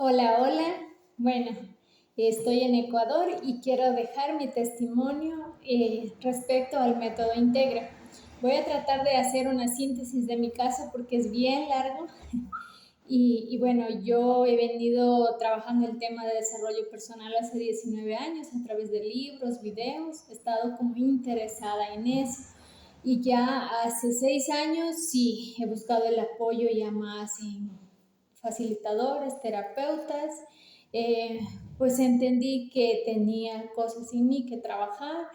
Hola, hola. Bueno, estoy en Ecuador y quiero dejar mi testimonio respecto al método Integra. Voy a tratar de hacer una síntesis de mi caso porque es bien largo y bueno, yo he venido trabajando el tema de desarrollo personal hace 19 años a través de libros, videos, he estado como interesada en eso. Y ya hace 6 años sí he buscado el apoyo ya más en facilitadores, terapeutas, eh, pues entendí que tenía cosas en mí que trabajar,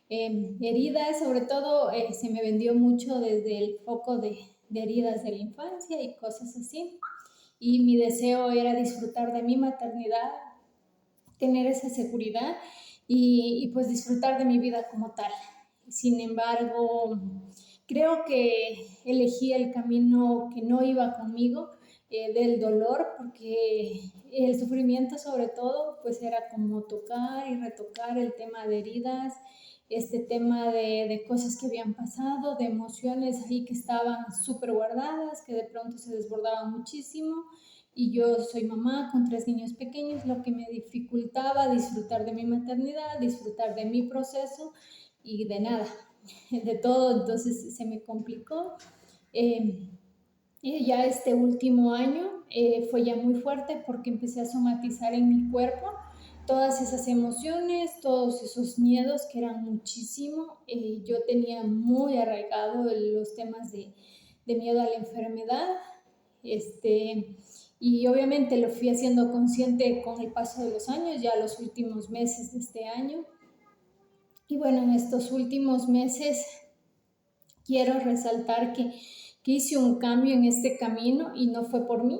heridas, sobre todo se me vendió mucho desde el foco de heridas de la infancia y cosas así. Y mi deseo era disfrutar de mi maternidad, tener esa seguridad y pues disfrutar de mi vida como tal. Sin embargo, creo que elegí el camino que no iba conmigo, del dolor, porque el sufrimiento sobre todo pues era como tocar y retocar el tema de heridas, este tema de cosas que habían pasado, de emociones ahí que estaban súper guardadas, que de pronto se desbordaban muchísimo. Y yo soy mamá con 3 niños pequeños, lo que me dificultaba disfrutar de mi maternidad, disfrutar de mi proceso y de nada, de todo, entonces se me complicó. Eh, y ya este último año fue ya muy fuerte porque empecé a somatizar en mi cuerpo todas esas emociones, todos esos miedos que eran muchísimo. Yo tenía muy arraigado los temas de miedo a la enfermedad, y obviamente lo fui haciendo consciente con el paso de los años, ya los últimos meses de este año. Y bueno, en estos últimos meses quiero resaltar que hice un cambio en este camino y no fue por mí,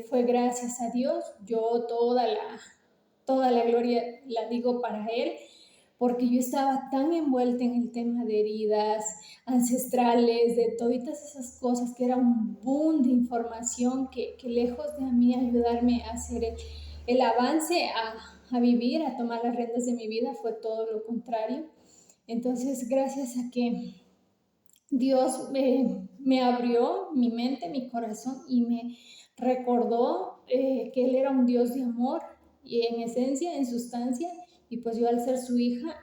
fue gracias a Dios. Yo toda la gloria la digo para Él, porque yo estaba tan envuelta en el tema de heridas ancestrales, de todas esas cosas, que era un boom de información que lejos de a mí ayudarme a hacer el avance, a vivir, a tomar las riendas de mi vida, fue todo lo contrario. Entonces, gracias a que Dios me abrió mi mente, mi corazón y me recordó que Él era un Dios de amor y en esencia, en sustancia, y pues yo al ser su hija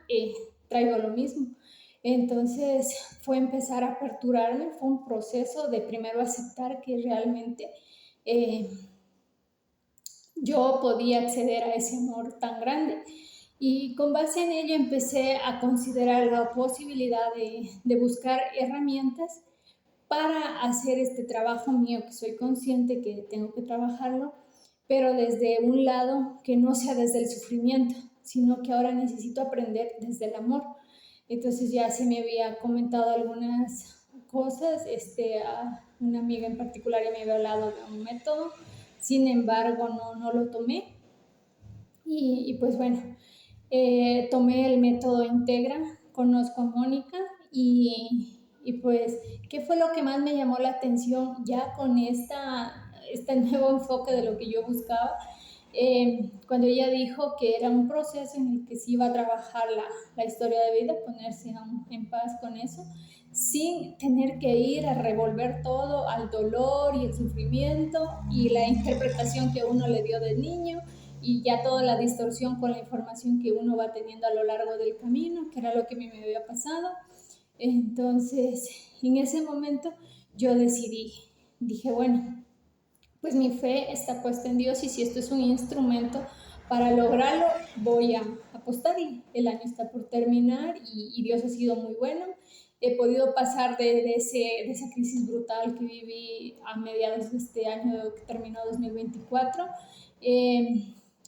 traigo lo mismo. Entonces fue empezar a aperturarme, fue un proceso de primero aceptar que realmente eh, yo podía acceder a ese amor tan grande. Y con base en ello empecé a considerar la posibilidad de buscar herramientas para hacer este trabajo mío, que soy consciente que tengo que trabajarlo, pero desde un lado que no sea desde el sufrimiento, sino que ahora necesito aprender desde el amor. Entonces ya se me había comentado algunas cosas, a una amiga en particular ya me había hablado de un método, sin embargo no lo tomé y pues bueno, tomé el método Integra, conozco a Mónica y pues, ¿qué fue lo que más me llamó la atención ya con este nuevo enfoque de lo que yo buscaba? Cuando ella dijo que era un proceso en el que se iba a trabajar la historia de vida, ponerse en paz con eso, sin tener que ir a revolver todo al dolor y el sufrimiento y la interpretación que uno le dio de niño y ya toda la distorsión con la información que uno va teniendo a lo largo del camino, que era lo que a mí me había pasado. Entonces, en ese momento yo decidí, dije, bueno, pues mi fe está puesta en Dios y si esto es un instrumento para lograrlo, voy a apostar y el año está por terminar y Dios ha sido muy bueno. He podido pasar de esa crisis brutal que viví a mediados de este año que terminó 2024,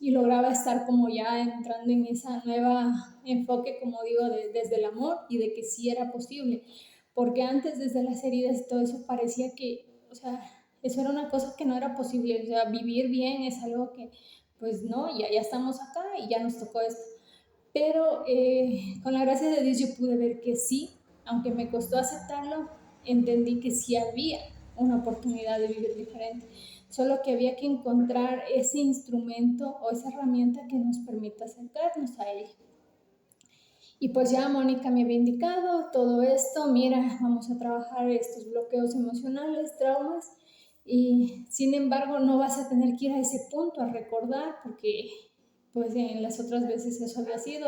y lograba estar como ya entrando en esa nueva enfoque, como digo, desde el amor y de que sí era posible, porque antes desde las heridas y todo eso parecía que, o sea, eso era una cosa que no era posible, o sea, vivir bien es algo que, pues no, ya estamos acá y ya nos tocó esto. Pero con la gracia de Dios yo pude ver que sí, aunque me costó aceptarlo, entendí que sí había una oportunidad de vivir diferente, solo que había que encontrar ese instrumento o esa herramienta que nos permita acercarnos a ella. Y pues ya Mónica me había indicado todo esto, mira, vamos a trabajar estos bloqueos emocionales, traumas, y sin embargo no vas a tener que ir a ese punto a recordar porque pues en las otras veces eso había sido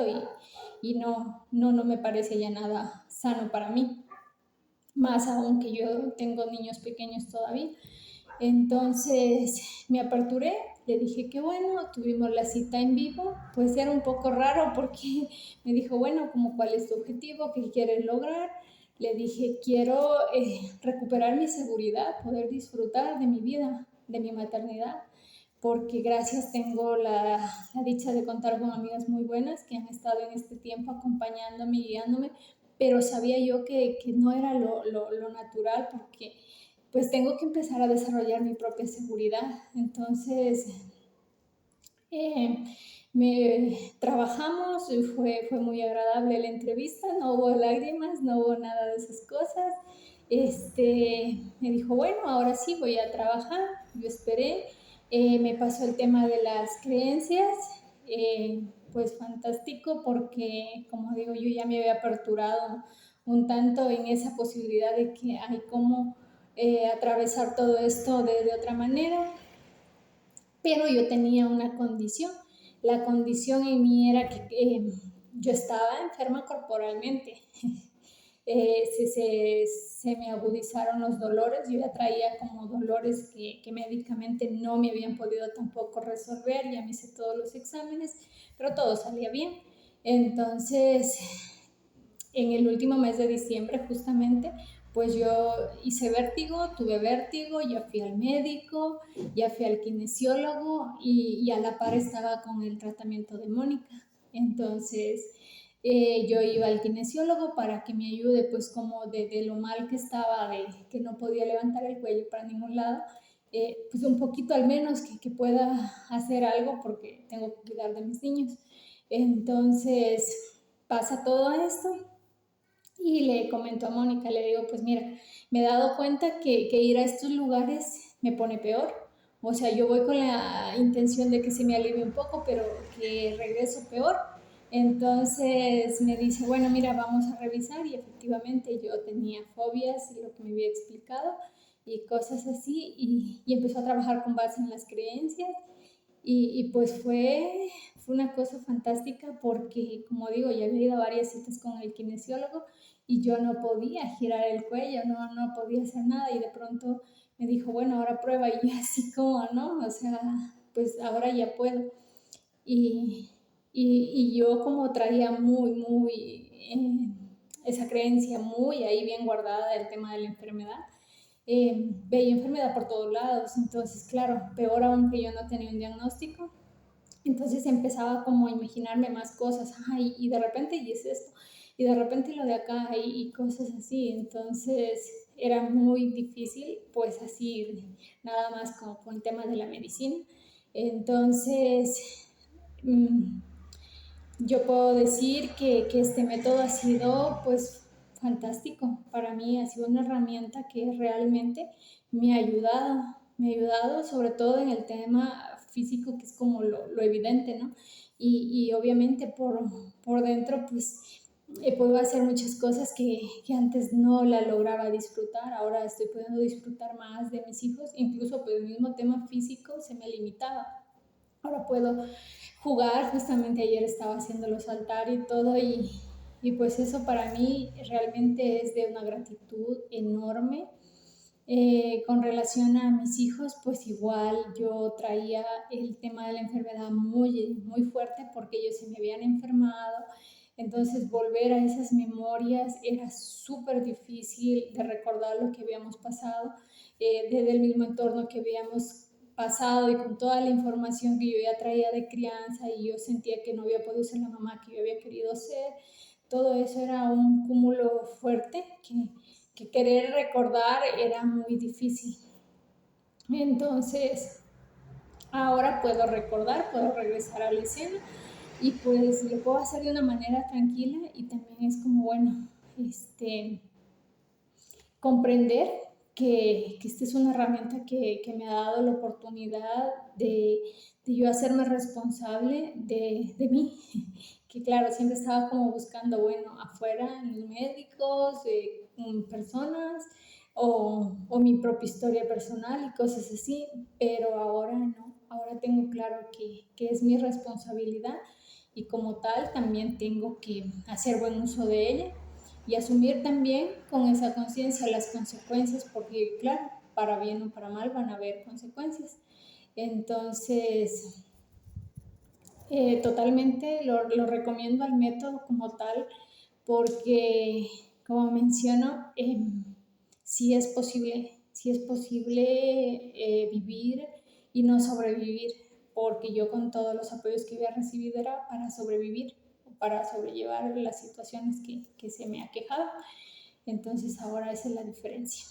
y no me parece ya nada sano para mí, más aún que yo tengo niños pequeños todavía. Entonces me aperturé, le dije que bueno, tuvimos la cita en vivo, pues era un poco raro porque me dijo, bueno, como cuál es tu objetivo, qué quieres lograr. Le dije, quiero recuperar mi seguridad, poder disfrutar de mi vida, de mi maternidad, porque gracias tengo la dicha de contar con amigas muy buenas que han estado en este tiempo acompañándome y guiándome, pero sabía yo que no era lo natural porque pues tengo que empezar a desarrollar mi propia seguridad. Entonces, eh, trabajamos, fue muy agradable la entrevista, no hubo lágrimas, no hubo nada de esas cosas. Me dijo, bueno, ahora sí voy a trabajar. Yo esperé, me pasó el tema de las creencias, pues fantástico porque, como digo, yo ya me había aperturado un tanto en esa posibilidad de que hay como atravesar todo esto de otra manera, pero yo tenía una condición. La condición en mí era que yo estaba enferma corporalmente. Se me agudizaron los dolores, yo ya traía como dolores que médicamente no me habían podido tampoco resolver, ya me hice todos los exámenes, pero todo salía bien. Entonces, en el último mes de diciembre justamente, pues yo tuve vértigo, ya fui al médico, ya fui al kinesiólogo y a la par estaba con el tratamiento de Mónica. Entonces yo iba al kinesiólogo para que me ayude pues como de lo mal que estaba, de que no podía levantar el cuello para ningún lado, pues un poquito al menos que pueda hacer algo porque tengo que cuidar de mis niños. Entonces pasa todo esto y le comento a Mónica, le digo, pues mira, me he dado cuenta que ir a estos lugares me pone peor. O sea, yo voy con la intención de que se me alivie un poco, pero que regreso peor. Entonces me dice, bueno, mira, vamos a revisar y efectivamente yo tenía fobias y lo que me había explicado y cosas así y empezó a trabajar con base en las creencias y pues fue una cosa fantástica porque, como digo, ya había ido a varias citas con el kinesiólogo y yo no podía girar el cuello, no podía hacer nada y de pronto me dijo, bueno, ahora prueba y yo así como, ¿no? O sea, pues ahora ya puedo. Y, y yo como traía muy esa creencia muy ahí bien guardada del tema de la enfermedad, veía enfermedad por todos lados, entonces claro, peor aún que yo no tenía un diagnóstico, entonces empezaba como a imaginarme más cosas, ay, y de repente y es esto, y de repente lo de acá y cosas así, entonces era muy difícil, pues así, nada más como con el tema de la medicina. Entonces, mmm, yo puedo decir que este método ha sido pues fantástico. Para mí ha sido una herramienta que realmente me ha ayudado sobre todo en el tema físico, que es como lo evidente, ¿no? Y obviamente por dentro pues he podido hacer muchas cosas que antes no la lograba disfrutar, ahora estoy pudiendo disfrutar más de mis hijos, incluso pues el mismo tema físico se me limitaba. Ahora puedo jugar, justamente ayer estaba haciendo los altares y todo y pues eso para mí realmente es de una gratitud enorme. Con relación a mis hijos, pues igual yo traía el tema de la enfermedad muy fuerte porque ellos se me habían enfermado. Entonces volver a esas memorias era súper difícil de recordar lo que habíamos pasado, desde el mismo entorno que habíamos pasado y con toda la información que yo ya traía de crianza y yo sentía que no había podido ser la mamá que yo había querido ser. Todo eso era un cúmulo fuerte que querer recordar era muy difícil. Entonces, ahora puedo recordar, puedo regresar a la escena y pues lo puedo hacer de una manera tranquila y también es como, bueno, comprender que esta es una herramienta que me ha dado la oportunidad de yo hacerme responsable de mí, que claro, siempre estaba como buscando, bueno, afuera, en los médicos, personas, o mi propia historia personal y cosas así, pero ahora no, ahora tengo claro que es mi responsabilidad y como tal también tengo que hacer buen uso de ella y asumir también con esa conciencia las consecuencias, porque claro, para bien o para mal van a haber consecuencias. Entonces, totalmente lo recomiendo al método como tal, porque, como menciono, sí es posible vivir y no sobrevivir, porque yo con todos los apoyos que había recibido era para sobrevivir, para sobrellevar las situaciones que se me ha quejado. Entonces ahora esa es la diferencia.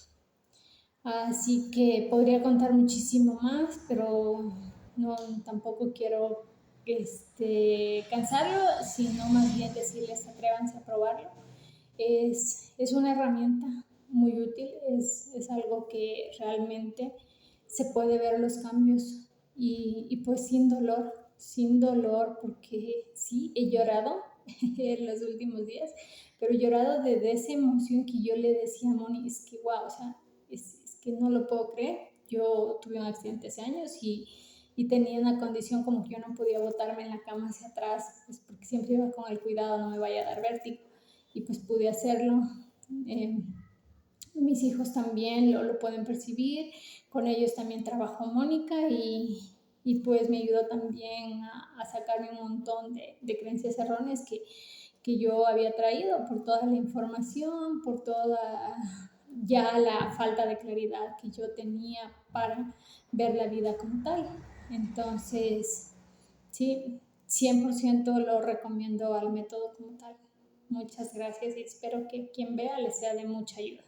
Así que podría contar muchísimo más, pero no, tampoco quiero cansarlo, sino más bien decirles atrévanse a probarlo. Es una herramienta muy útil, es algo que realmente se puede ver los cambios y pues sin dolor, porque sí, he llorado en los últimos días, pero he llorado de esa emoción que yo le decía a Moni, es que wow, o sea, es que no lo puedo creer. Yo tuve un accidente hace años y tenía una condición como que yo no podía botarme en la cama hacia atrás, pues porque siempre iba con el cuidado, no me vaya a dar vértigo, y pues pude hacerlo. Eh, Mis hijos también lo pueden percibir, con ellos también trabajó Mónica y pues me ayudó también a sacarme un montón de creencias erróneas que yo había traído por toda la información, por toda ya la falta de claridad que yo tenía para ver la vida como tal. Entonces, sí, 100% lo recomiendo al método como tal. Muchas gracias y espero que quien vea les sea de mucha ayuda.